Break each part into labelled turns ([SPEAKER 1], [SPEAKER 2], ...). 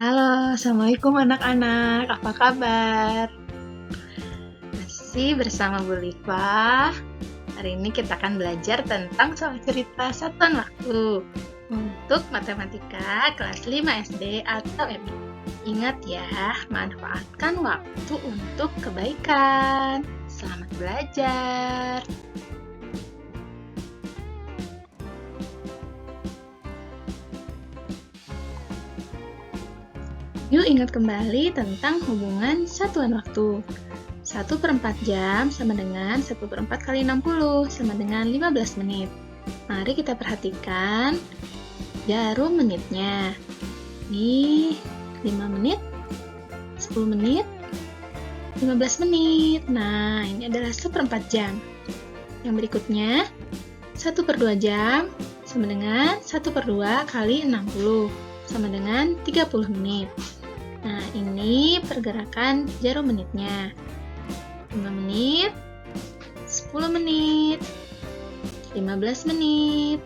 [SPEAKER 1] Halo, Assalamualaikum anak-anak, apa kabar? Masih bersama Bu Liva. Hari ini kita akan belajar tentang soal cerita satuan waktu untuk matematika kelas 5 SD atau MI. Ingat ya, manfaatkan waktu untuk kebaikan. Selamat belajar. Yuk ingat kembali tentang hubungan satuan waktu. 1/4 jam sama dengan 1/4 kali 60 sama dengan 15 menit. Mari kita perhatikan jarum menitnya. Ini 5 menit, 10 menit, 15 menit. Nah, ini adalah 1/4 jam. Yang berikutnya, 1/2 jam sama dengan 1/2 kali 60 sama dengan 30 menit. Nah, ini pergerakan jarum menitnya. 5 menit, 10 menit, 15 menit,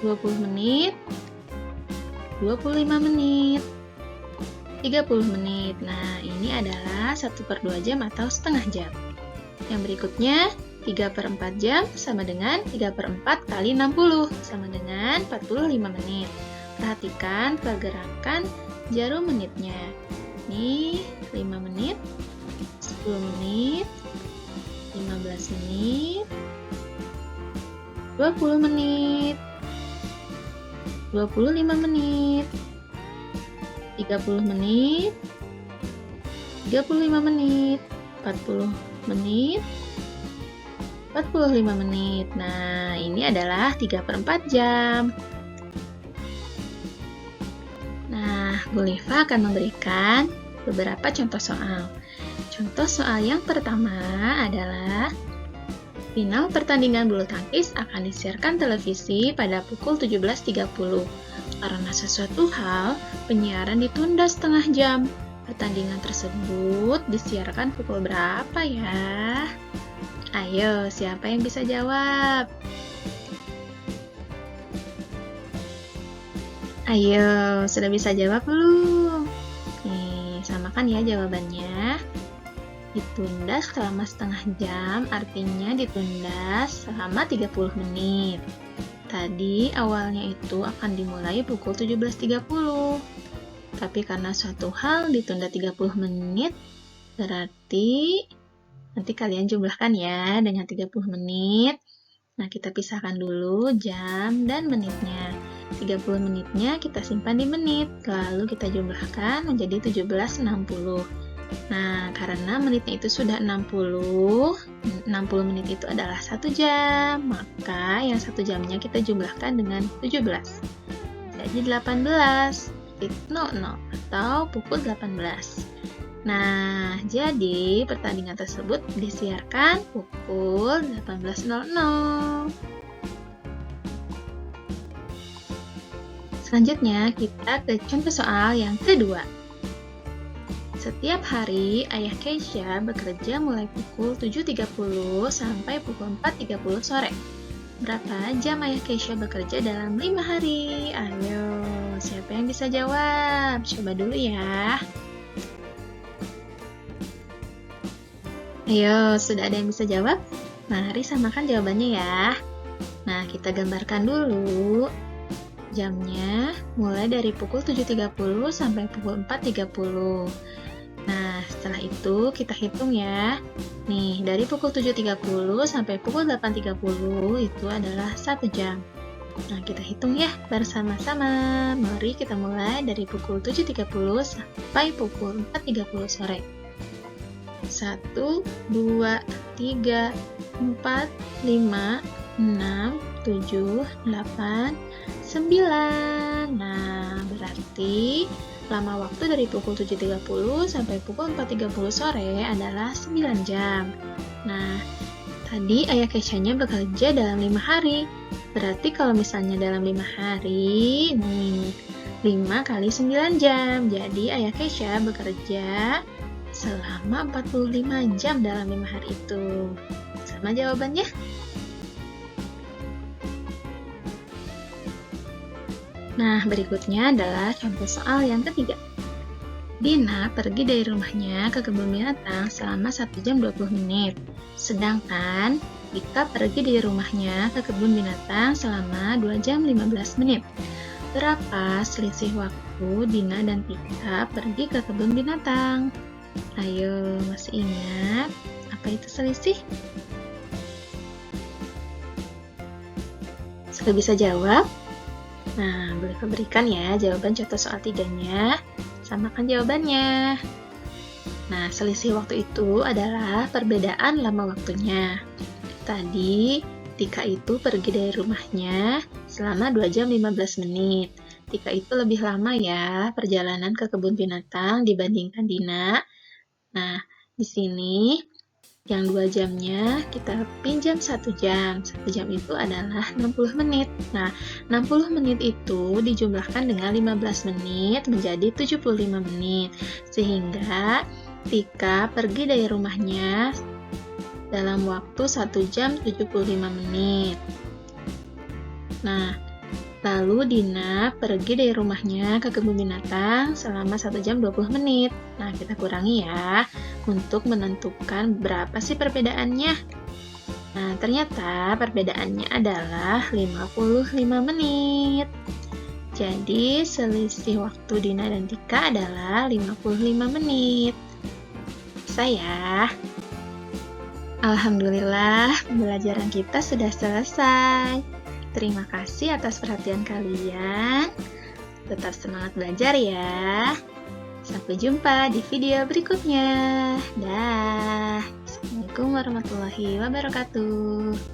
[SPEAKER 1] 20 menit, 25 menit, 30 menit. Nah, ini adalah 1/2 jam atau setengah jam. Yang berikutnya, 3/4 jam sama dengan 3/4 kali 60 sama dengan 45 menit. Perhatikan pergerakan jarum menitnya. Ini 5 menit, 10 menit, 15 menit, 20 menit, 25 menit, 30 menit, 35 menit, 40 menit, 45 menit. Nah, ini adalah 3/4 jam. Nah, Bu Liva akan memberikan beberapa contoh soal. Contoh soal yang pertama adalah final pertandingan bulu tangkis akan disiarkan televisi pada pukul 17.30. Karena sesuatu hal, penyiaran ditunda setengah jam. Pertandingan tersebut disiarkan pukul berapa ya? Ayo, siapa yang bisa jawab? Ayo, sudah bisa jawab belum? Nih, samakan ya jawabannya. Ditunda selama setengah jam, artinya ditunda selama 30 menit. Tadi awalnya itu akan dimulai pukul 17.30. Tapi karena suatu hal ditunda 30 menit, berarti nanti kalian jumlahkan ya dengan 30 menit. Nah, kita pisahkan dulu jam dan menitnya. 30 menitnya kita simpan di menit, lalu kita jumlahkan menjadi 17.60. Nah, karena menitnya itu sudah 60 menit itu adalah 1 jam, maka yang 1 jamnya kita jumlahkan dengan 17. Jadi 18.00 atau pukul 18. Nah, jadi pertandingan tersebut disiarkan pukul 18.00. Selanjutnya, kita ke contoh soal yang kedua. Setiap hari, Ayah Keisha bekerja mulai pukul 7.30 sampai pukul 4.30 sore. Berapa jam Ayah Keisha bekerja dalam 5 hari? Ayo, siapa yang bisa jawab? Coba dulu ya. Ayo, sudah ada yang bisa jawab? Mari samakan jawabannya ya. Nah, kita gambarkan dulu jamnya mulai dari pukul 7.30 sampai pukul 4.30. Nah, setelah itu kita hitung ya. Nih, dari pukul 7.30 sampai pukul 8.30 itu adalah 1 jam. Nah, kita hitung ya bersama-sama. Mari kita mulai dari pukul 7.30 sampai pukul 4.30 sore. 1, 2, 3, 4, 5, 6, 7, 8, 9. Nah, berarti lama waktu dari pukul 7.30 sampai pukul 4.30 sore adalah 9 jam. Nah, tadi Ayah Keisha-nya bekerja dalam 5 hari. Berarti kalau misalnya dalam 5 hari, 5 kali 9 jam. Jadi Ayah Keisha bekerja selama 45 jam dalam 5 hari itu. Sama jawabannya? Nah, berikutnya adalah contoh soal yang ketiga. Dina pergi dari rumahnya ke kebun binatang selama 1 jam 20 menit. Sedangkan Tika pergi dari rumahnya ke kebun binatang selama 2 jam 15 menit. Berapa selisih waktu Dina dan Tika pergi ke kebun binatang? Ayo, masih ingat apa itu selisih? Sudah bisa jawab? Nah, boleh berikan ya jawaban contoh soal 3-nya. Samakan jawabannya. Nah, selisih waktu itu adalah perbedaan lama waktunya. Tadi, Tika itu pergi dari rumahnya selama 2 jam 15 menit. Tika itu lebih lama ya perjalanan ke kebun binatang dibandingkan Dina. Nah, di sini yang 2 jamnya kita pinjam 1 jam. 1 jam itu adalah 60 menit. Nah, 60 menit itu dijumlahkan dengan 15 menit menjadi 75 menit. Sehingga Tika pergi dari rumahnya dalam waktu 1 jam 75 menit. Nah, lalu Dina pergi dari rumahnya ke kebun binatang selama 1 jam 20 menit. Nah, kita kurangi ya untuk menentukan berapa sih perbedaannya. Nah, ternyata perbedaannya adalah 55 menit. Jadi, selisih waktu Dina dan Tika adalah 55 menit. Bisa ya? Alhamdulillah, pembelajaran kita sudah selesai. Terima kasih atas perhatian kalian. Tetap semangat belajar ya. Sampai jumpa di video berikutnya. Dah. Assalamualaikum warahmatullahi wabarakatuh.